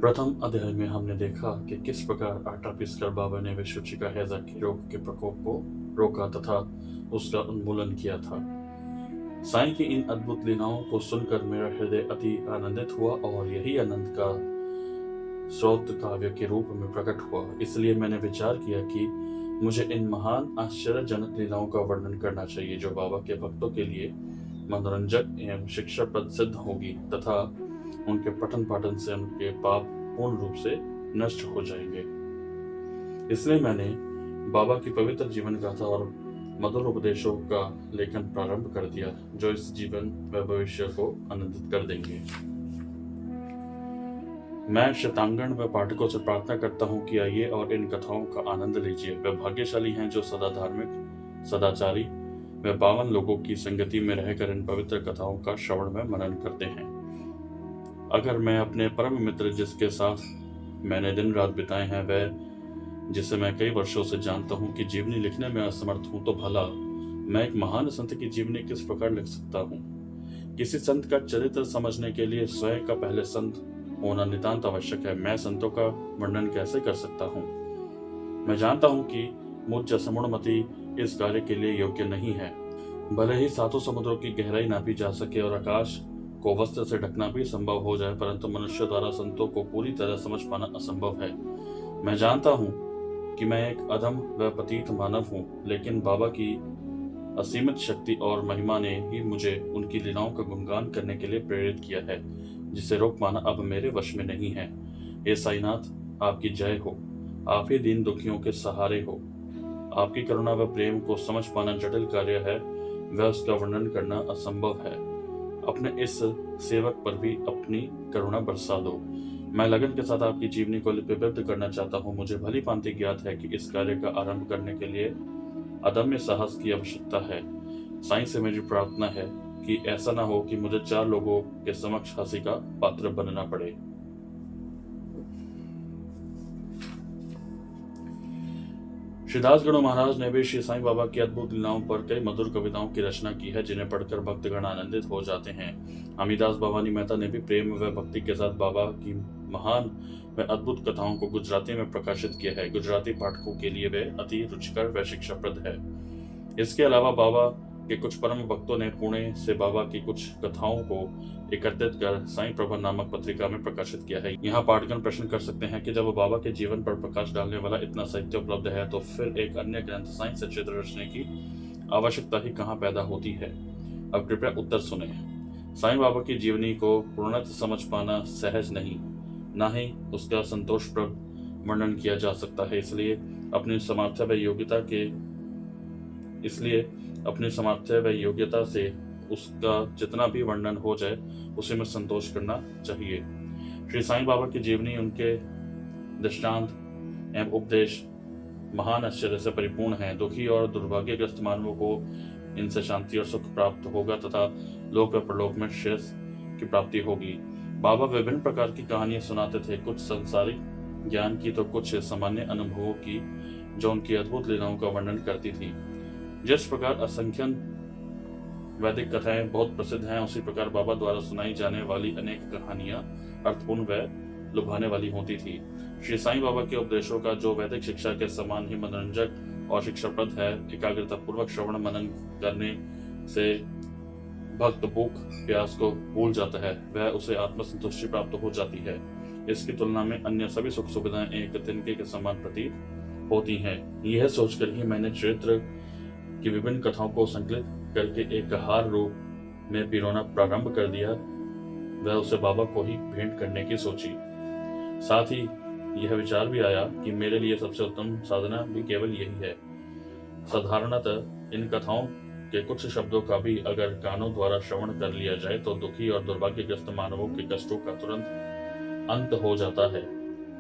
प्रथम अध्याय में हमने देखा कि किस प्रकार आटा पीसकर बाबा ने विसूचिका हैजा के रोग के प्रकोप को रोका तथा उसका उन्मूलन किया था। साईं की इन अद्भुत लीलाओं को सुनकर मेरा हृदय अति आनंदित हुआ और यही आनंद का स्रोत काव्य के रूप में प्रकट हुआ। इसलिए मैंने विचार किया कि मुझे इन महान आश्चर्यजनक लीलाओं का वर्णन करना चाहिए जो बाबा के भक्तों के लिए मनोरंजक एवं शिक्षाप्रद सिद्ध होगी तथा उनके पठन पाठन से उनके पाप पूर्ण रूप से नष्ट हो जाएंगे। इसलिए मैंने बाबा की पवित्र जीवन गाथा और मधुर उपदेशों का लेखन प्रारंभ कर दिया जो इस जीवन व भविष्य को आनंदित कर देंगे। मैं श्वेतांगण व पाठकों से प्रार्थना करता हूँ कि आइए और इन कथाओं का आनंद लीजिए। वे भाग्यशाली हैं जो सदा धार्मिक, सदाचारी व पावन लोगों की संगति में रहकर इन पवित्र कथाओं का श्रवण व मनन करते हैं। अगर मैं अपने परम मित्र जिसके साथ मैंने दिन रात बिताए हैं वह जिसे मैं कई वर्षों से जानता हूँ कि जीवनी लिखने में असमर्थ हूँ तो भला मैं एक महान संत की जीवनी किस प्रकार लिख सकता हूँ। किसी संत का चरित्र समझने के लिए स्वयं का पहले संत होना नितांत आवश्यक है। मैं संतों का वर्णन कैसे कर सकता हूँ। मैं जानता हूँ कि मुझ जैसा मूढ़मती इस कार्य के लिए योग्य नहीं है। भले ही सातों समुद्रों की गहराई नापी जा सके और आकाश को वस्त्र से ढकना भी संभव हो जाए, परंतु मनुष्य द्वारा संतों को पूरी तरह समझ पाना असंभव है। मैं जानता हूँ कि मैं एक अधम व पतित मानव हूँ, लेकिन बाबा की असीमित शक्ति और महिमा ने ही मुझे उनकी लीलाओं का गुणगान करने के लिए प्रेरित किया है, जिसे रोक पाना अब मेरे वश में नहीं है। हे साईनाथ, आपकी जय हो। आप ही दीन दुखियों के सहारे हो। आपकी करुणा व प्रेम को समझ पाना जटिल कार्य है, वह उसका वर्णन करना असंभव है। अपने इस सेवक पर भी अपनी करुणा बरसा दो। मैं लगन के साथ आपकी जीवनी को लिपिबद्ध करना चाहता हूँ। मुझे भली भांति ज्ञात है कि इस कार्य का आरंभ करने के लिए अदम्य साहस की आवश्यकता है। साईं से मेरी प्रार्थना है कि ऐसा ना हो कि मुझे 4 लोगों के समक्ष हंसी का पात्र बनना पड़े। श्रीदास गणु महाराज ने भी श्री साईं बाबा की अद्भुत लीलाओं पर कई मधुर कविताओं की रचना की है जिन्हें पढ़कर भक्तगण आनंदित हो जाते हैं। अमीदास भवानी मेहता ने भी प्रेम व भक्ति के साथ बाबा की महान व अद्भुत कथाओं को गुजराती में प्रकाशित किया है। गुजराती पाठकों के लिए वे अति रुचिकर व शिक्षाप्रद है। इसके अलावा बाबा के कुछ परम भक्तों ने पुणे से बाबा की कुछ कथाओं को एकत्रित कर साईं प्रभा नामक पत्रिका में प्रकाशित किया है। यहाँ पाठगण प्रश्न कर सकते हैं कि जब बाबा के जीवन पर प्रकाश डालने वाला इतना साहित्य उपलब्ध है तो फिर एक अन्य ग्रंथ साईं सचित्र रचने की आवश्यकता ही कहाँ पैदा होती है। अब कृपया उत्तर सुने। साईं बाबा की जीवनी को पूर्णतः समझ पाना सहज नहीं, ना ही उसका संतोषप्रद वर्णन किया जा सकता है। इसलिए अपनी सामर्थ्य व योग्यता से उसका जितना भी वर्णन हो जाए उसी में संतोष करना चाहिए। श्री साईं बाबा की जीवनी, उनके दृष्टांत एवं उपदेश महान आश्चर्य से परिपूर्ण है। दुखी और दुर्भाग्यग्रस्त मानवों को इनसे शांति और सुख प्राप्त होगा तथा लोक व परलोक में श्रेयस की प्राप्ति होगी। बाबा विभिन्न प्रकार की कहानियां सुनाते थे, कुछ सांसारिक ज्ञान की तो कुछ सामान्य अनुभवों की, जो उनकी अद्भुत लीलाओं का वर्णन करती थी। जिस प्रकार असंख्यन वैदिक कथाएं बहुत प्रसिद्ध हैं, उसी प्रकार बाबा द्वारा सुनाई जाने वाली अनेक कहानियां अर्थपूर्ण व लुभाने वाली होती थी। श्री साईं बाबा के उपदेशों का जो वैदिक शिक्षा के समान ही मनोरंजक और शिक्षाप्रद है, एकाग्रता पूर्वक श्रवण मनन करने से भक्त भूख प्यास को भूल जाता है, वह उसे आत्मसंतुष्टि प्राप्त हो जाती है। इसकी तुलना में अन्य सभी सुख सुविधाएं एक तिनके के समान प्रतीत होती हैं। यह सोचकर ही मैंने चरित्र की विभिन्न कथाओं को संकलित करके एक हार रूप में पिरोना प्रारंभ कर दिया, वह उसे बाबा को ही भेंट करने की सोची। साथ ही यह विचार भी आया कि मेरे लिए सबसे उत्तम साधना भी केवल यही है। साधारणतः इन कथाओं के कुछ शब्दों का भी अगर कानों द्वारा श्रवण कर लिया जाए तो दुखी और दुर्भाग्यग्रस्त मानवों के कष्टों का तुरंत अंत हो जाता है।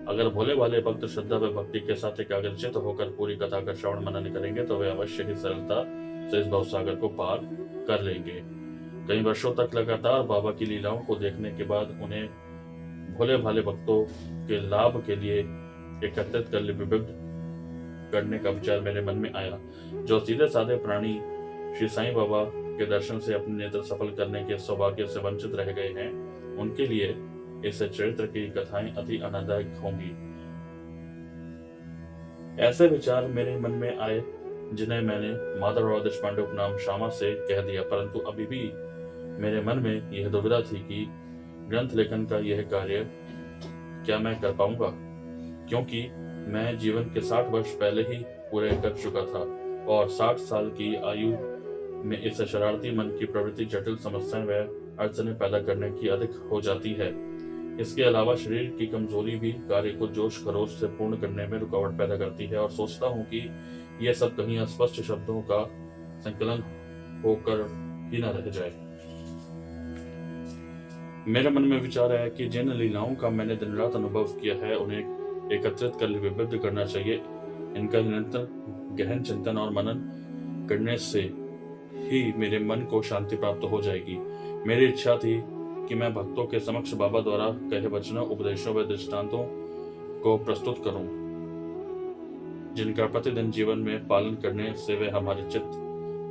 अगर भोले भाले भक्त श्रद्धा व भक्ति के साथ एकाग्रचित होकर पूरी कथा का श्रवण मनन करेंगे तो वे अवश्य ही सरलता से इस भवसागर को पार कर लेंगे। कई वर्षों तक लगातार बाबा की लीलाओं को देखने के बाद उन्हें भोले भाले भक्तों के लाभ के लिए एकत्रित कर लिपिबद्ध करने का विचार मेरे मन में आया। जो सीधे साधे प्राणी श्री साईं बाबा के दर्शन से अपने नेत्र सफल करने के सौभाग्य से वंचित रह गए हैं, उनके लिए इससे चरित्र की कथाएं अति आनंददायक होंगी। ऐसे विचार मेरे मन में आए जिन्हें मैंने माधवराव देशपांडे उपनाम श्यामा से कह दिया, परंतु अभी भी मेरे मन में यह दुविधा थी कि ग्रंथ लेखन का यह कार्य क्या मैं कर पाऊंगा, क्योंकि मैं जीवन के 60 वर्ष पहले ही पूरे कर चुका था और 60 साल की आयु में इस शरारती मन की प्रवृत्ति जटिल समस्याएं व अड़चनें पैदा करने की अधिक हो जाती है। इसके अलावा शरीर की कमजोरी भी कार्य को जोश खरोश से पूर्ण करने में रुकावट पैदा करती है और सोचता हूँ कि यह सब कहीं अस्पष्ट शब्दों का संकलन होकर ही न रह जाए। मेरे मन में विचार आया कि जिन लीलाओं का मैंने दिन रात अनुभव किया है उन्हें एकत्रित कर लिपिबद्ध करना चाहिए। इनका निरंतर गहन चिंतन और मनन करने से ही मेरे मन को शांति प्राप्त हो जाएगी। मेरी इच्छा थी कि मैं भक्तों के समक्ष बाबा द्वारा कहे वचनों, उपदेशों व दृष्टांतों को प्रस्तुत करूं, जिनका प्रतिदिन जीवन में पालन करने से वे हमारे चित्त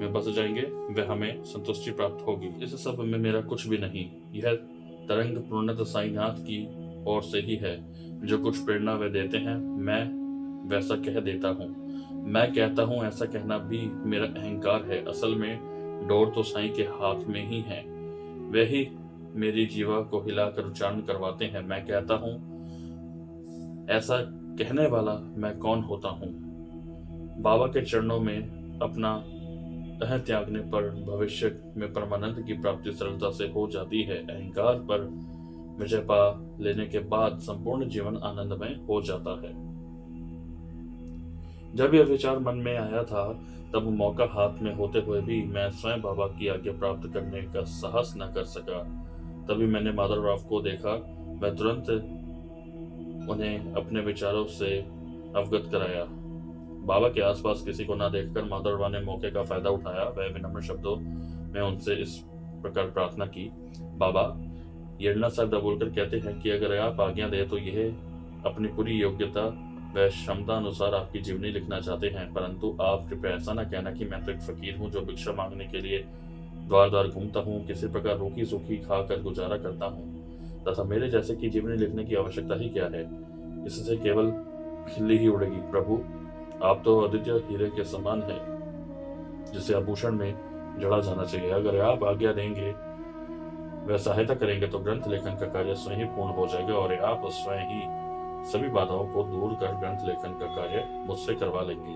में बस जाएंगे, वे हमें संतुष्टि प्राप्त होगी। इस सब में मेरा कुछ भी नहीं, यह तरंग पूर्णतः साईनाथ की ओर से ही है। जो कुछ प्रेरणा वे देते हैं मैं वैसा कह देता हूँ। मैं कहता हूँ ऐसा कहना भी मेरा अहंकार है। असल में डोर तो साईं के हाथ में ही है, वे ही मेरी जीवा को हिलाकर उच्चारण करवाते हैं। मैं कहता हूँ ऐसा कहने वाला मैं कौन होता हूँ। बाबा के चरणों में अपना अह त्यागने पर भविष्य में परमानंद की प्राप्ति सरलता से हो जाती है। अहंकार पर विजय पा लेने के बाद संपूर्ण जीवन आनंदमय हो जाता है। जब यह विचार मन में आया था तब मौका हाथ में होते हुए भी मैं स्वयं बाबा की आज्ञा प्राप्त करने का साहस न कर सका। तभी मैंने माधवराव को देखा। मैं तुरंत उन्हें अपने विचारों से अवगत कराया। बाबा के आसपास किसी को न देखकर माधवराव ने मौके का फायदा उठाया। वह विनम्र शब्दों में उनसे इस प्रकार प्रार्थना की, बाबा, येडना साहब बोलकर कहते हैं कि अगर आप आज्ञा दें तो यह अपनी पूरी योग्यता व क्षमता अनुसार आपकी जीवनी लिखना चाहते हैं, परंतु आप कृपया ऐसा न कहना कि मैं तो एक फकीर हूँ जो भिक्षा मांगने के लिए द्वार द्वार घूमता हूँ, किसी प्रकार रूखी सूखी खाकर गुजारा करता हूँ तथा मेरे जैसे की जीवनी लिखने की आवश्यकता ही क्या है। इससे केवल खिल्ली ही उड़ेगी। प्रभु, आप तो अद्वितीय हीरे के समान है जिसे आभूषण में जड़ा जाना चाहिए। अगर आप आज्ञा देंगे व सहायता करेंगे तो ग्रंथ लेखन का कार्य स्वयं ही पूर्ण हो जाएगा और आप स्वयं ही सभी बाधाओं को दूर कर ग्रंथ लेखन का कार्य मुझसे करवा लेंगे।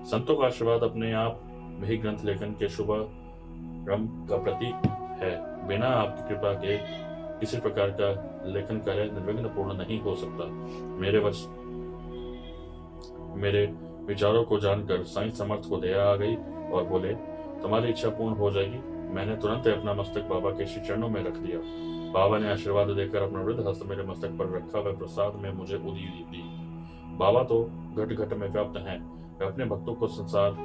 संतों का आशीर्वाद अपने आप में ही ग्रंथ लेखन के शुभारंभ का प्रतीक है। बिना आपकी कृपा के किसी प्रकार का लेखन कार्य निर्विघ्न पूर्ण नहीं हो सकता। मेरे विचारों को जानकर साईं समर्थ को दया आ गई और बोले, तुम्हारी इच्छा पूर्ण हो जाएगी। मैंने तुरंत अपना मस्तक बाबा के श्री चरणों में रख दिया। बाबा ने आशीर्वाद देकर अपना वृद्ध हस्त मेरे मस्तक पर रखा व प्रसाद में मुझे उदी दी। बाबा तो घट घट में व्याप्त हैं, वे अपने भक्तों को संसार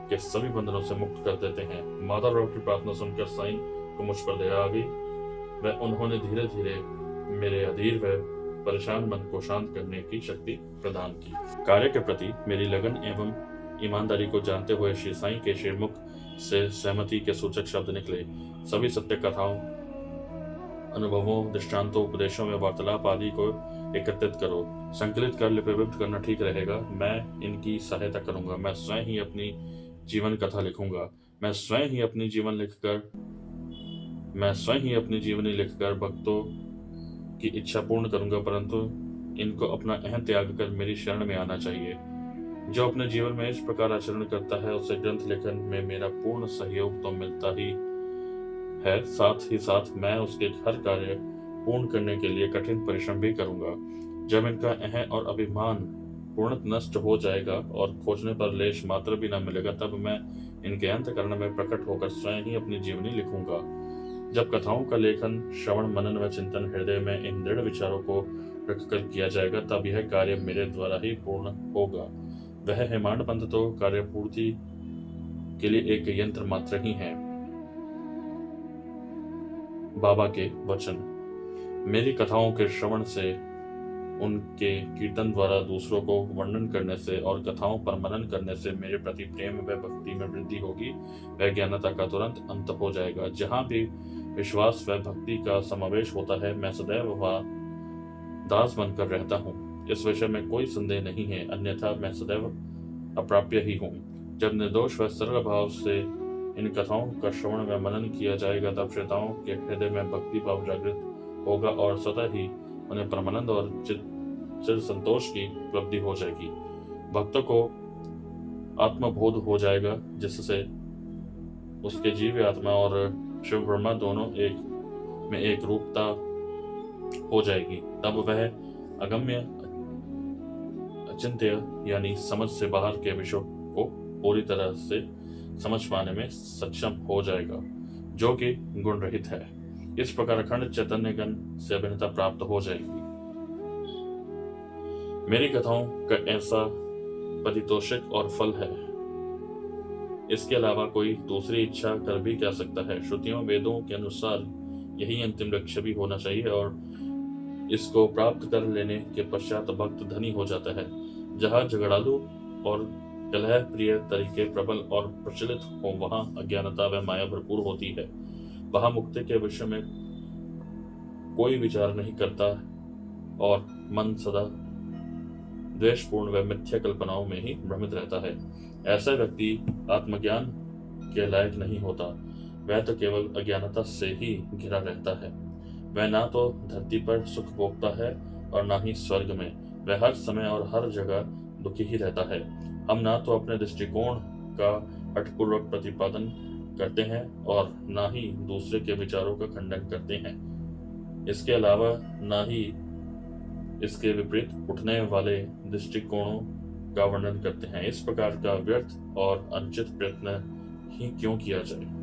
के सभी बंधनों से मुक्त कर देते हैं। माधवराव की प्रार्थना सुनकर साईं को मुझ पर दया आ गई व उन्होंने धीरे धीरे मेरे अधीर व परेशान मन को शांत करने की शक्ति प्रदान की। कार्य के प्रति मेरी लगन एवं ईमानदारी को जानते हुए श्री साईं के श्रीमुख से सहमति के सूचक शब्द निकले। सभी सत्य कथाओं, अनुभवों, दृष्टांतों, उपदेशों में वार्तालाप आदि को एकत्रित करो, संकलित कर लिपिबद्ध करना ठीक रहेगा। मैं इनकी सहायता करूंगा। मैं स्वयं ही अपनी जीवन कथा लिखूंगा। मैं स्वयं ही अपनी जीवनी लिखकर भक्तों की इच्छा पूर्ण करूंगा, परंतु इनको अपना अहम त्याग कर मेरी शरण में आना चाहिए। जो अपने जीवन में इस प्रकार आचरण करता है उसे ग्रंथ लेखन में मेरा पूर्ण सहयोग तो मिलता ही है, साथ ही साथ मैं उसके हर कार्य पूर्ण करने के लिए कठिन परिश्रम भी करूंगा। जब इनका अहम और अभिमान पूर्णतः नष्ट हो जाएगा और खोजने पर लेश मात्र भी न मिलेगा, तब मैं इनके अंतःकरण में प्रकट होकर स्वयं ही अपनी जीवनी लिखूंगा। जब कथाओं का लेखन, श्रवण, मनन व चिंतन हृदय में इन दृढ़ विचारों को रखकर किया जाएगा, तब यह कार्य मेरे द्वारा ही पूर्ण होगा। वह हेमांड पंथ तो कार्य पूर्ति के लिए एक यंत्र मात्र ही है। बाबा के वचन। मेरी कथाओं के श्रवण से, उनके कीर्तन द्वारा दूसरों को वर्णन करने से और कथाओं पर मनन करने से मेरे प्रति प्रेम व भक्ति में वृद्धि होगी। वैज्ञानिकता का तुरंत अंत हो जाएगा। जहाँ भी विश्वास व भक्ति का समावेश होता है, मैं सदैव वह दास बनकर रहता हूँ। इस विषय में कोई संदेह नहीं है, अन्यथा मैं सदैव अप्राप्य ही हूँ। जब निर्दोष व सरल भाव से इन कथाओं का श्रवण व मनन किया जाएगा, तब श्रोताओं के हृदय में भक्ति भाव जागृत होगा और स्वतः ही उन्हें परमानंद और चिर संतोष की उपलब्धि हो जाएगी। भक्तों को आत्मबोध हो जाएगा, जिससे उसके जीव आत्मा और शिव ब्रह्मा दोनों में एक रूपता हो जाएगी। तब वह अगम्य अचिंत्य यानी समझ से बाहर के विषयों को पूरी तरह से समझ पाने में सक्षम हो जाएगा, जो कि गुण रहित है। इस प्रकार अखंड चैतन्य गण से अभिन्नता प्राप्त हो जाएगी। मेरी कथाओं का ऐसा परितोषक और फल है। इसके अलावा कोई दूसरी इच्छा कर भी क्या सकता है। श्रुतियों वेदों के अनुसार यही अंतिम लक्ष्य भी होना चाहिए और इसको प्राप्त कर लेने के पश्चात भक्त धनी हो जाता है। जहाँ झगड़ालू और कलह प्रिय तरीके प्रबल और प्रचलित हो, वहां अज्ञानता व माया भरपूर होती है। वहां मुक्ति के विषय में कोई विचार नहीं करता और मन सदा द्वेषपूर्ण व मिथ्या कल्पनाओं में ही भ्रमित रहता है। ऐसा व्यक्ति आत्मज्ञान के लायक नहीं होता। वह तो केवल अज्ञानता से ही घिरा रहता है। वह ना तो धरती पर सुख भोगता है और ना ही स्वर्ग में। वह हर समय और हर जगह दुखी ही रहता है। हम ना तो अपने दृष्टिकोण का हठपूर्वक प्रतिपादन करते हैं और ना ही दूसरे के विचारों का खंडन करते हैं। इसके अलावा ना ही इसके विपरीत उठने वाले दृष्टिकोणों का वर्णन करते हैं। इस प्रकार का व्यर्थ और अनुचित प्रयत्न ही क्यों किया जाए।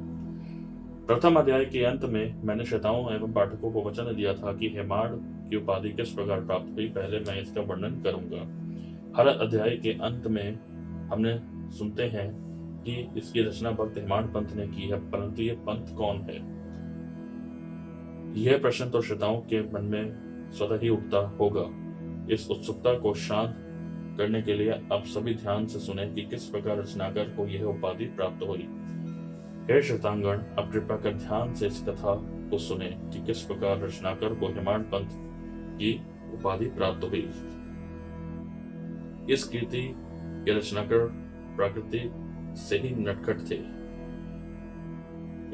प्रथम अध्याय के अंत में मैंने श्रोताओं एवं पाठकों को वचन दिया था कि हेमाड़ की उपाधि किस प्रकार प्राप्त हुई। पहले मैं इसका वर्णन करूंगा। हर अध्याय के अंत में हमने सुनते हैं कि इसकी रचना भक्त हेमाड़ पंथ ने की है, परंतु यह पंथ कौन है? यह प्रश्न तो श्रोताओं के मन में स्वतः ही उठता होगा। इस उत्सुकता को शांत करने के लिए आप सभी ध्यान से सुने कि किस प्रकार रचनाकार को यह उपाधि प्राप्त हुई। हे श्रोतांगण, अब कृपया कर ध्यान से इस कथा को सुने कि किस प्रकार रचनाकार को हेमाड़ पंथ की उपाधि प्राप्त हुई। इस कृति के रचनाकार प्रकृति से ही नटखट थे।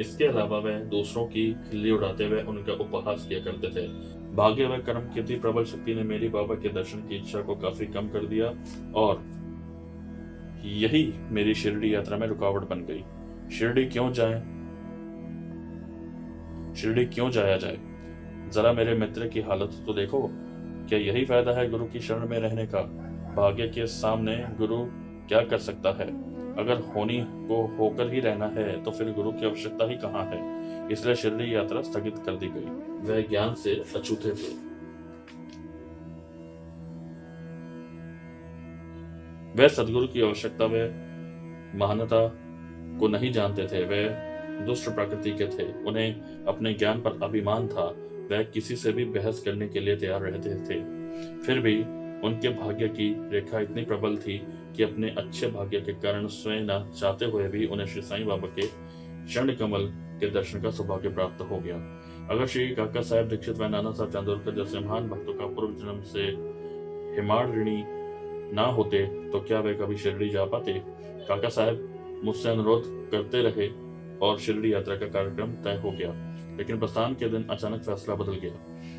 इसके अलावा वह दूसरों की खिल्ली उड़ाते हुए उनका उपहास किया करते थे। भाग्य व कर्म की प्रबल शक्ति ने मेरी बाबा के दर्शन की इच्छा को काफी कम कर दिया और यही मेरी शिरडी यात्रा में रुकावट बन गई। शिरडी क्यों जाया जाए? जरा मेरे मित्र की हालत तो देखो। क्या यही फायदा है गुरु की शरण में रहने का? भाग्य के सामने गुरु क्या कर सकता है? अगर होनी को होकर ही रहना है तो फिर गुरु की आवश्यकता ही कहाँ है? इसलिए शिरडी यात्रा स्थगित कर दी गई। वह ज्ञान से अछूते थे। वह सदगुरु की आवश्यकता व महानता को नहीं जानते थे। वह दुष्ट प्रकृति के थे। उन्हें अपने ज्ञान पर अभिमान था। वह किसी से भी बहस करने के लिए तैयार रहते थे। फिर भी उनके भाग्य की रेखा इतनी प्रबल थी कि अपने अच्छे भाग्य के कारण स्वयं न चाहते हुए भी उन्हें श्री साईं बाबा के चरण कमल के दर्शन का सौभाग्य प्राप्त हो गया। अगर श्री काका साहेब दीक्षित व नाना साहब चांदोरकर जैसे महान भक्तों का पूर्व जन्म से हेमाड़ ऋणी ना होते तो क्या वे कभी शिरडी जा पाते? काका साहेब मुझसे अनुरोध करते रहे और शिरडी यात्रा का कार्यक्रम तय हो गया, लेकिन प्रस्थान के दिन अचानक फैसला बदल गया।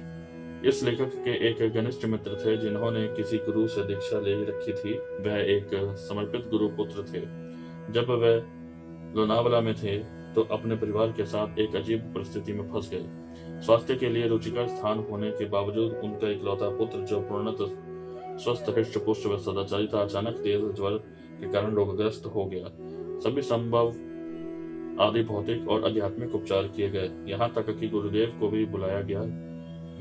इस लेखक के एक घनिष्ठ मित्र थे जिन्होंने किसी गुरु से दीक्षा ले रखी थी। वह एक समर्पित गुरु पुत्र थे। जब वह लोनावला में थे तो अपने परिवार के साथ एक अजीब परिस्थिति में फंस गए। स्वास्थ्य के लिए रुचिकर स्थान होने के बावजूद उनका इकलौता पुत्र, जो पूर्णतः स्वस्थ हृष्ट पुष्ट व सदाचारी था, अचानक तेज ज्वर के कारण रोगग्रस्त हो गया। सभी संभव आदि भौतिक और आध्यात्मिक उपचार किए गए, यहाँ तक कि गुरुदेव को भी बुलाया गया।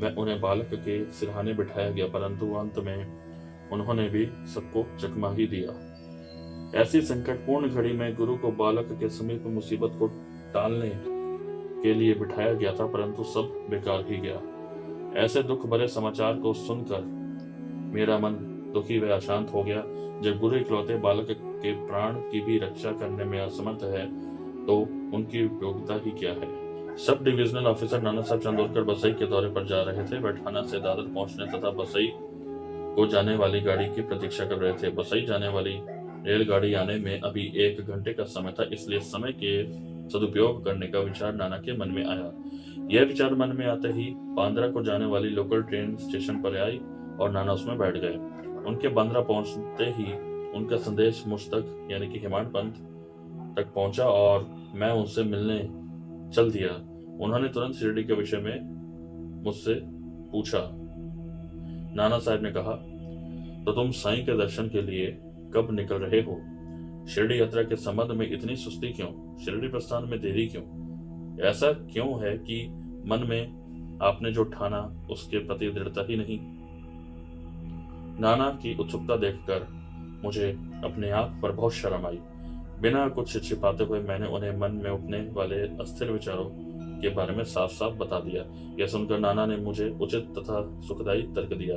वह उन्हें बालक के सिरहाने बिठाया गया, परंतु अंत में उन्होंने भी सबको चकमा ही दिया। ऐसी संकटपूर्ण घड़ी में गुरु को बालक के समीप मुसीबत को टालने के लिए बिठाया गया था, परंतु सब बेकार ही गया। ऐसे दुख भरे समाचार को सुनकर मेरा मन दुखी व अशांत हो गया। जब गुरु इकलौते बालक के प्राण की भी रक्षा करने में असमर्थ है तो उनकी उपयोगिता ही क्या है? सब डिविजनल ऑफिसर नाना साहब चंदोरकर बसई के दौरे पर जा रहे थे। वे ठाणा से दादर पहुंचने तथा बसई को जाने वाली गाड़ी की प्रतीक्षा कर रहे थे। बसई जाने वाली रेलगाड़ी आने में अभी 1 घंटे का समय था, इसलिए समय के सदुपयोग करने का विचार नाना के मन में आया। यह विचार मन में आते ही बांद्रा को जाने वाली लोकल ट्रेन स्टेशन पर आई और नाना उसमें बैठ गए। उनके बांद्रा पहुंचते ही उनका संदेश मुझ तक यानी कि हेमाड पंत तक पहुंचा और मैं उनसे मिलने चल दिया। उन्होंने तुरंत शिरडी के विषय में मुझसे पूछा। नाना साहब ने कहा, तो तुम साईं के दर्शन के लिए कब निकल रहे हो? शिरडी यात्रा के संबंध में इतनी सुस्ती क्यों? शिरडी प्रस्थान में देरी क्यों? ऐसा क्यों है कि मन में आपने जो ठाना उसके प्रति दृढ़ता ही नहीं? नाना की उत्सुकता देखकर मुझे अपने आप पर बहुत शर्म आई। बिना कुछ छिपाते हुए मैंने उन्हें मन में उठने वाले अस्थिर विचारों के बारे में साफ साफ बता दिया। यह सुनकर नाना ने मुझे उचित तथा सुखदायी तर्क दिया।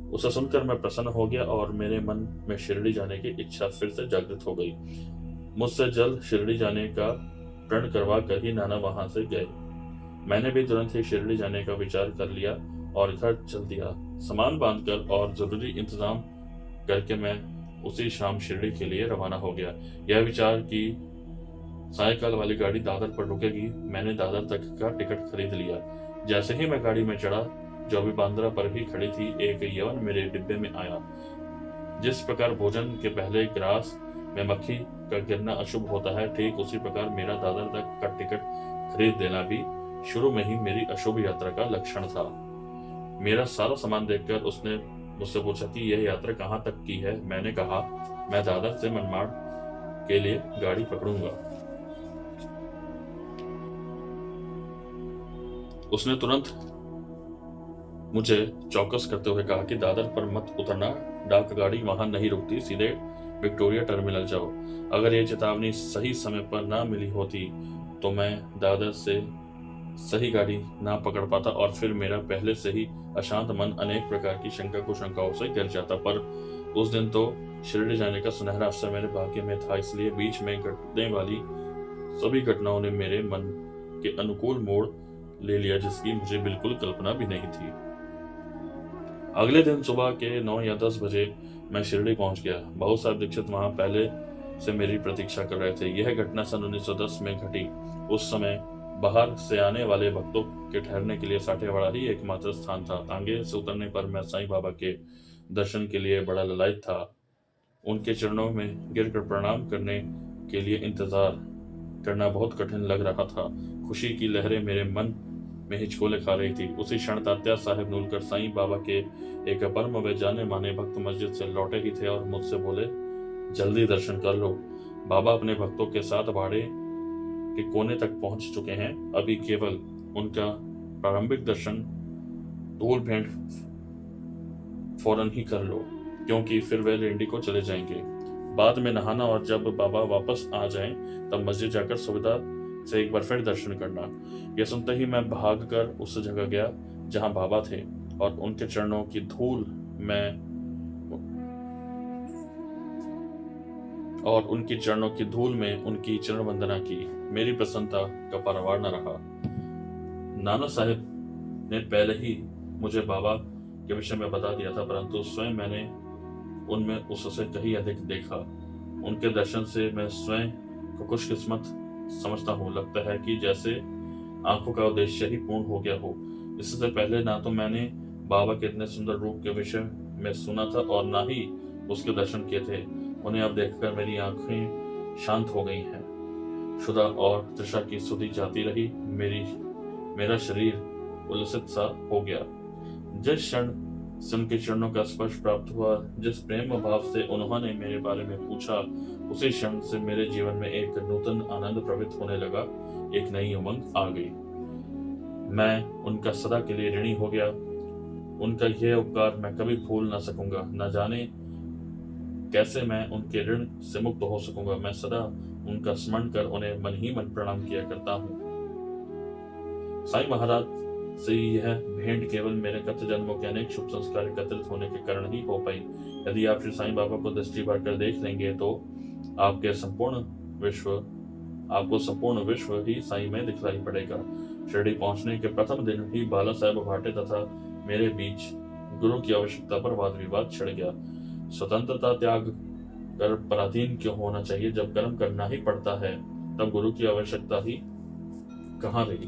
उसे सुनकर मैं प्रसन्न हो गया और मेरे मन में शिरडी जाने की इच्छा फिर से जागृत हो गई। मुझसे जल्द शिरडी जाने का प्रण करवा कर ही नाना वहां से गए। मैंने भी तुरंत ही शिरडी जाने का विचार कर लिया और घर चल दिया। सामान बांधकर और जरूरी इंतजाम करके मैं उसी शाम शिरडी के लिए रवाना हो गया। यह विचार कि सायकाल वाली गाड़ी दादर पर रुकेगी, मैंने दादर तक का टिकट खरीद लिया। जैसे ही मैं गाड़ी में चढ़ा, जो अभी बांद्रा पर ही खड़ी थी, एक यवन मेरे डिब्बे में आया। जिस प्रकार भोजन के पहले ग्रास में मक्खी का गिरना अशुभ होता है, ठीक उसी प्रकार मेरा दादर तक का टिकट खरीद देना भी शुरू में ही मेरी अशुभ यात्रा का लक्षण था। मेरा सारा सामान देखकर उसने मुझसे पूछा कि यह यात्रा कहाँ तक की है। मैंने कहा, मैं दादर से मनमाड़ के लिए गाड़ी पकड़ूंगा। उसने तुरंत मुझे चौकस करते हुए कहा कि दादर पर मत उतरना, डाक गाड़ी वहां नहीं रुकती, सीधे विक्टोरिया टर्मिनल जाओ। अगर ये चेतावनी सही समय पर ना मिली होती तो मैं दादर से सही गाड़ी ना पकड़ पाता और फिर मेरा पहले से ही अशांत मन अनेक प्रकार की शंका कुशंकाओं से गिर जाता। पर उस दिन तो शिरडी जाने का सुनहरा अवसर मेरे भाग्य में था, इसलिए बीच में घटने वाली सभी घटनाओं ने मेरे मन के अनुकूल मोड़ ले लिया, जिसकी मुझे बिल्कुल कल्पना भी नहीं थी। अगले दिन सुबह के 9 या 10 बजे मैं शिरडी पहुंच गया। बहुत साहब दीक्षित वहां पहले से मेरी प्रतीक्षा कर रहे थे। यह घटना सन 1910 में घटी। उस समय बाहर से आने वाले भक्तों के ठहरने के लिए साठेवाड़ा ही एकमात्र स्थान था। तांगे से उतरने पर मैं साईं बाबा के दर्शन के लिए बड़ा ललायत था। उनके चरणों में गिरकर प्रणाम करने के लिए इंतजार करना बहुत कठिन लग रहा था। खुशी की लहरें मेरे मन में हिचकोले खा रही थी। उसी क्षण तात्या साहेब नूलकर साईं बाबा के एक परम व जाने माने भक्त मस्जिद से लौटे ही थे और मुझसे बोले, जल्दी दर्शन कर लो। बाबा अपने भक्तों के साथ बाड़े के कोने तक पहुंच चुके हैं। अभी केवल उनका प्रारंभिक दर्शन धूल भेंट फौरन ही कर लो, क्योंकि फिर वे लेंडी को चले जाएंगे। बाद में नहाना और जब बाबा वापस आ जाएं तब मस्जिद जाकर सुविधा से एक बार फिर दर्शन करना। यह सुनते ही मैं भागकर उस जगह गया जहां बाबा थे और उनके चरणों की धूल में उनकी चरण वंदना की। मेरी प्रसन्नता का पारावार न रहा। नाना साहब ने पहले ही मुझे बाबा के विषय में बता दिया था, परंतु स्वयं मैंने उनमें उससे कहीं अधिक देखा। उनके दर्शन से मैं स्वयं को खुशकिस्मत समझता हूँ। लगता है कि जैसे आंखों का उद्देश्य ही पूर्ण हो गया हो। इससे पहले ना तो मैंने बाबा के इतने सुंदर रूप के विषय में सुना था और ना ही उसके दर्शन किए थे। उन्हें अब देखकर मेरी आंखें शांत हो गई हैं। क्षुधा और तृषा की सुधि जाती रही। मेरा शरीर उल्लसित सा हो गया। जिस क्षण से उनके चरणों का स्पर्श प्राप्त हुआ, जिस प्रेम भाव से उन्होंने मेरे बारे में पूछा, उसी क्षण से मेरे जीवन में एक नूतन आनंद प्रवृत्त होने लगा। एक नई उमंग आ गई। मैं उनका सदा के लिए ऋणी हो गया। उनका यह उपकार मैं कभी भूल ना सकूंगा। न जाने कैसे मैं उनके ऋण से मुक्त हो सकूंगा। मैं सदा उनका स्मरण कर उन्हें मन ही मन प्रणाम किया करता हूँ। साईं महाराज से यह भेंट केवल मेरे गत जन्मों के अनेक शुभ संस्कार एकत्रित होने के कारण ही हो पाई। यदि आप श्री साईं बाबा को दृष्टि भर कर देख लेंगे तो आपके संपूर्ण विश्व आपको संपूर्ण विश्व ही साई में दिखलाई पड़ेगा। शिरडी पहुंचने के प्रथम दिन ही बाला साहेब भाटे तथा मेरे बीच गुरु की आवश्यकता पर वाद विवाद छिड़ गया। स्वतंत्रता त्याग कर पराधीन क्यों होना चाहिए? जब कर्म करना ही पड़ता है तब गुरु की आवश्यकता ही कहाँ रही?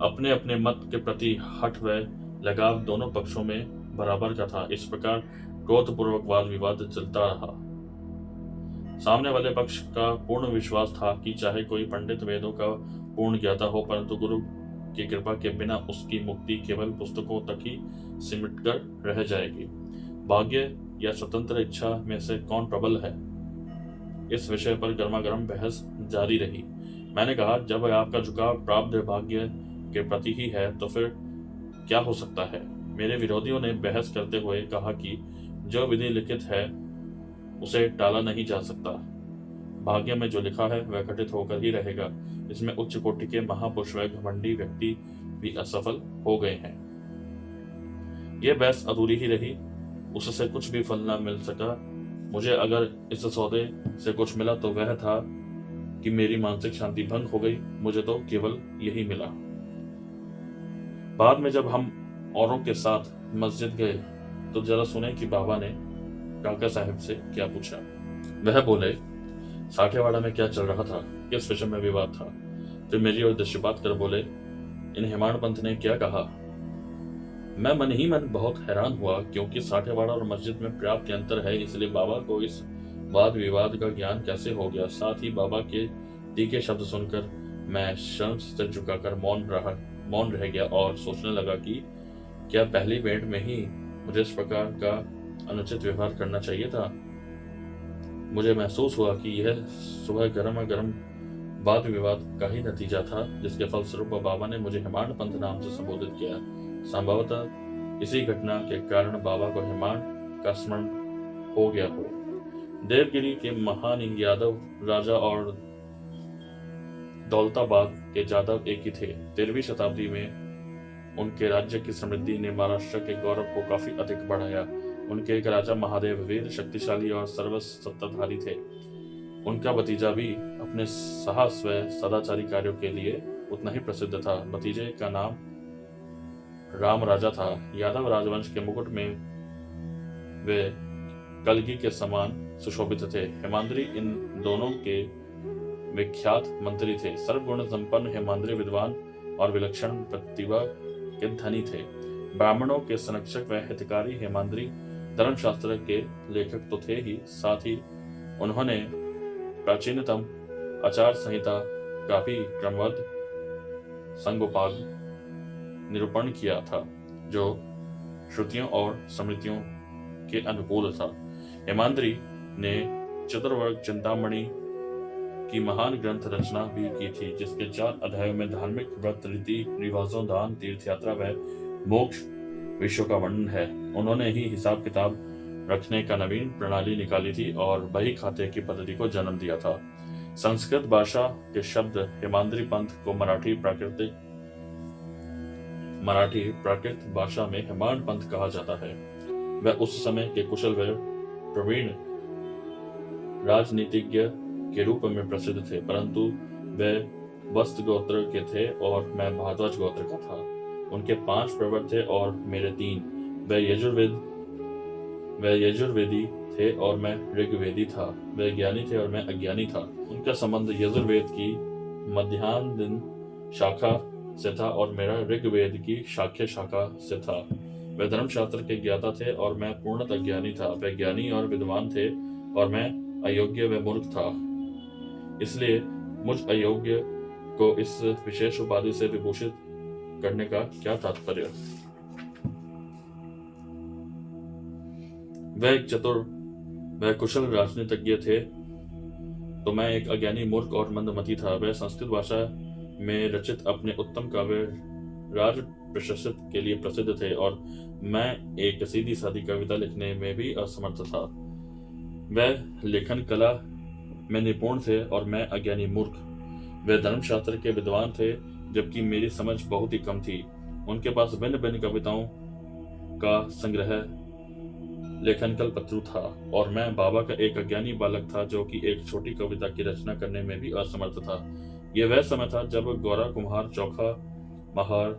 अपने अपने मत के प्रति हठ व लगाव दोनों पक्षों में बराबर का था। इस प्रकार क्रोधपूर्वक वाद विवाद चलता रहा। सामने वाले पक्ष का पूर्ण विश्वास था कि चाहे कोई पंडित वेदों का पूर्ण ज्ञाता हो, परंतु गुरु की कृपा के बिना उसकी मुक्ति केवल पुस्तकों तक ही सिमट कर रह जाएगी। भाग्य या स्वतंत्र इच्छा में से कौन प्रबल है? इस विषय पर गर्मागर्म बहस जारी रही। मैंने कहा, जब आपका झुकाव प्राप्त भाग्य के प्रति ही है तो फिर क्या हो सकता है? मेरे विरोधियों ने बहस करते हुए कहा कि जो विधि लिखित है उसे टाला नहीं जा सकता। भाग्य में जो लिखा है वह घटित होकर ही रहेगा। इसमें उच्च कोटि के महापुरुष व घमंडी व्यक्ति भी असफल हो गए हैं। यह बहस अधूरी ही रही, उससे कुछ भी फल न मिल सका। मुझे अगर इस सौदे से कुछ मिला तो वह था कि मेरी मानसिक शांति भंग हो गई। मुझे तो केवल यही मिला। बाद में जब हम औरों के साथ मस्जिद गए तो जरा सुने कि बाबा ने काका साहब से क्या पूछा। वह बोले, साठेवाड़ा में क्या चल रहा था, किस विषय में विवाद था? फिर मेरी ओर दृष्टिपात कर बोले, इन हेमाड़ पंथ ने क्या कहा? मैं मन ही मन बहुत हैरान हुआ, क्योंकि साठेवाड़ा और मस्जिद में पर्याप्त अंतर है, इसलिए बाबा को इस वाद विवाद का ज्ञान कैसे हो गया? साथ ही बाबा के तीखे शब्द सुनकर मैं शर्म से झुकाकर मौन रह गया और सोचने लगा कि क्या पहली भेंट में ही मुझे इस प्रकार का अनुचित व्यवहार करना चाहिए था। मुझे महसूस हुआ कि यह सुबह गर्मा गर्म वाद विवाद का ही नतीजा था, जिसके फलस्वरूप बाबा ने मुझे हेमाड़ पंथ नाम से संबोधित किया। संभवतः इसी घटना के कारण बाबा को हेमाड़ का स्मरण हो गया हो। देवगिरी के महान यादव राजा और दौलताबाद के जादव एक ही थे। 13वीं शताब्दी में उनके राज्य की समृद्धि ने महाराष्ट्र के गौरव को काफी अधिक बढ़ाया। उनके एक राजा महादेव वीर, शक्तिशाली और सर्वसत्ताधारी थे। उनका भतीजा भी अपने साहस व सदाचारी कार्यों के लिए उतना ही प्रसिद्ध था। भतीजे का नाम राम राजा था। यादव राजवंश के मुकुट में वे कलगी के समान सुशोभित थे। हेमाद्री इन दोनों के विख्यात मंत्री थे। सर्वगुण संपन्न हेमाद्री विद्वान और विलक्षण प्रतिभा के धनी थे। ब्राह्मणों के संरक्षक व हितकारी हेमाद्री धर्मशास्त्र के लेखक तो थे ही, साथ ही उन्होंने प्राचीनतम आचार संहिता का भी क्रमबद्ध संगोपांग निरूपण किया था, जो श्रुतियों और स्मृतियों के अनुकूल था। हेमाद्री ने चतुर्वर्ग चिंतामणि की महान ग्रंथ रचना भी की थी, जिसके 4 अध्यायों में धार्मिक व्रत, रीति रिवाजों, दान, तीर्थ यात्रा व मोक्ष विषयों का वर्णन है। उन्होंने ही हिसाब किताब रखने का नवीन प्रणाली निकाली थी और बही खाते की पद्धति को जन्म दिया था। संस्कृत भाषा के शब्द हेमाद्री पंथ को मराठी प्राकृत भाषा में हेमाड़ पंथ कहा जाता है। वह उस समय के कुशल व प्रवीण राजनीतिज्ञ के रूप में प्रसिद्ध थे, परंतु वे वस्त गोत्र के थे और मैं भारद्वाज गोत्र का था। उनके 5 प्रवर थे और मेरे 3। वे यजुर्वेदी थे और मैं ऋग्वेदी था। वे ज्ञानी थे और मैं अज्ञानी था। उनका संबंध यजुर्वेद की मध्यान्ह शाखा से था और मेरा ऋग्वेद की शाक्य शाखा से था। वे धर्मशास्त्र के ज्ञाता थे और मैं पूर्णतः ज्ञानी था। वे ज्ञानी और विद्वान थे और मैं अयोग्य व मूर्ख था। इसलिए मुझ अयोग्य को इस विशेष उपाधि से विभूषित करने का क्या तात्पर्य? वह एक चतुर व कुशल राजनीतिज्ञ थे तो मैं एक अज्ञानी मूर्ख और मंदमती था। वह संस्कृत भाषा में रचित अपने उत्तम काव्य राज प्रशस्त के लिए प्रसिद्ध थे और मैं एक सीधी सादी कविता लिखने में भी असमर्थ था। वह लेखन कला में निपुण थे और मैं अज्ञानी मूर्ख। वे धर्मशास्त्र के विद्वान थे जबकि मेरी समझ बहुत ही कम थी। उनके पास भिन्न भिन्न कविताओं का संग्रह लेखन कल्पतरु था और मैं बाबा का एक अज्ञानी बालक था जो कि एक छोटी कविता की रचना करने में भी असमर्थ था। यह वह समय था जब गौरा कुम्हार, चोखा महार,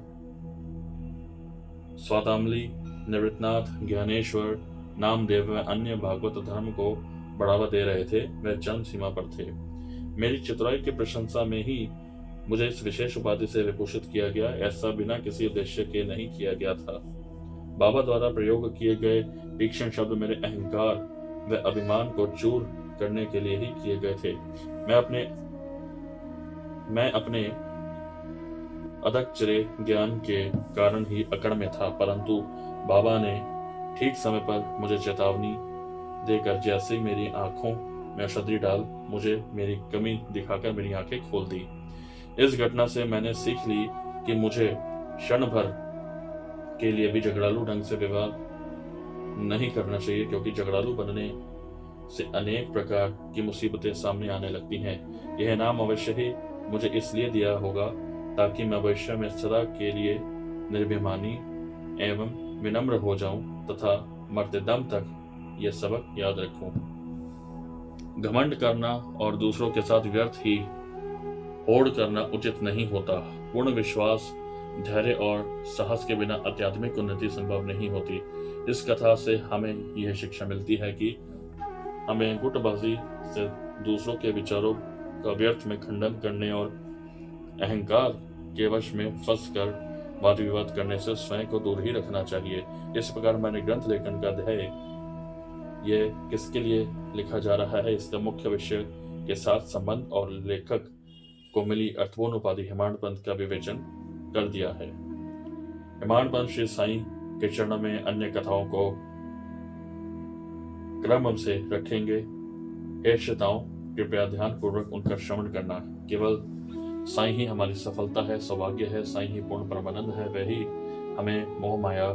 स्वादामली, निवृत्तनाथ, ज्ञानेश्वर, नामदेव व अन्य भागवत धर्म को बढ़ावा दे रहे थे। वह चरम सीमा पर थे। मेरी चतुराई की प्रशंसा में ही मुझे इस विशेष उपाधि से विभूषित किया गया। ऐसा बिना किसी उद्देश्य के नहीं किया गया था। बाबा द्वारा प्रयोग किए गए तीक्ष्ण शब्द मेरे अहंकार व अभिमान को चूर करने के लिए ही किए गए थे। मैं अपने अधक्षरे ज्ञान के कारण ही अकड़ में था, परंतु बाबा ने ठीक समय पर मुझे चेतावनी देकर जैसे मेरी आंखों में औषधि डाल मुझे मेरी कमी दिखाकर मेरी आंखें खोल दी। इस घटना से मैंने सीख ली कि मुझे क्षण भर के लिए भी झगड़ालू ढंग से व्यवहार नहीं करना चाहिए, क्योंकि झगड़ालू बनने से अनेक प्रकार की मुसीबतें सामने आने लगती हैं। यह नाम अवश्य ही मुझे इसलिए दिया होगा ताकि मैं भविष्य में सदा के लिए निर्भिमानी एवं विनम्र हो जाऊं तथा मरते दम तक यह सबक याद रखूं। घमंड करना और दूसरों के साथ व्यर्थ ही होड़ करना उचित नहीं होता। पूर्ण विश्वास, धैर्य और साहस के बिना आध्यात्मिक उन्नति संभव नहीं होती। इस कथा से हमें यह शिक्षा मिलती है कि हमें गुटबाजी से दूसरों के विचारों का व्यर्थ में खंडन करने और अहंकार के वश में फंसकर वाद विवाद करने से स्वयं को दूर ही रखना चाहिए। इस प्रकार मैंने ग्रंथ लेखन का अध्याय यह किसके लिए लिखा जा रहा है, इसका मुख्य विषय के साथ संबंध और लेखक को मिली अर्थपूर्ण उपाधि हेमाड पंथ का विवेचन कर दिया है। हेमाड पंथ श्री साईं के चरणों में अन्य कथाओं को क्रम से रखेंगे। हे श्रोताओं, कृपया ध्यान पूर्वक उनका श्रवण करना। केवल साईं ही हमारी सफलता है, सौभाग्य है। साईं ही पूर्ण परमानंद है। वही हमें मोह माया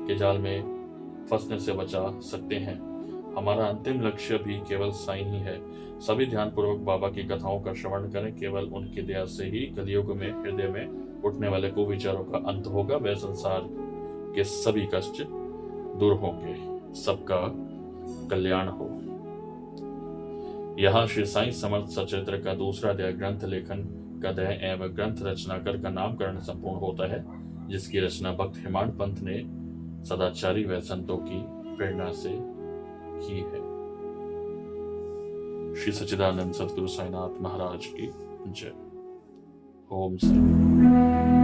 के जाल में फंसने से बचा सकते हैं। हमारा अंतिम लक्ष्य भी केवल साईं ही है। सभी ध्यान पूर्वक बाबा की कथाओं का श्रवण करें। केवल उनकी दया से ही कलियुग में हृदय में उठने वाले कुविचारों का अंत होगा। वह संसार के सभी कष्ट दूर होंगे। सबका कल्याण हो। यहाँ श्री साईं समर्थ सचित्र का दूसरा अध्याय ग्रंथ लेखन का अध्याय एवं ग्रंथ रचनाकर का नामकरण संपूर्ण होता है, जिसकी रचना भक्त हेमाड पंथ ने सदाचारी व संतों की प्रेरणा से की है। श्री सच्चिदानंद सद्गुरु साईनाथ महाराज की जय। ओम साई।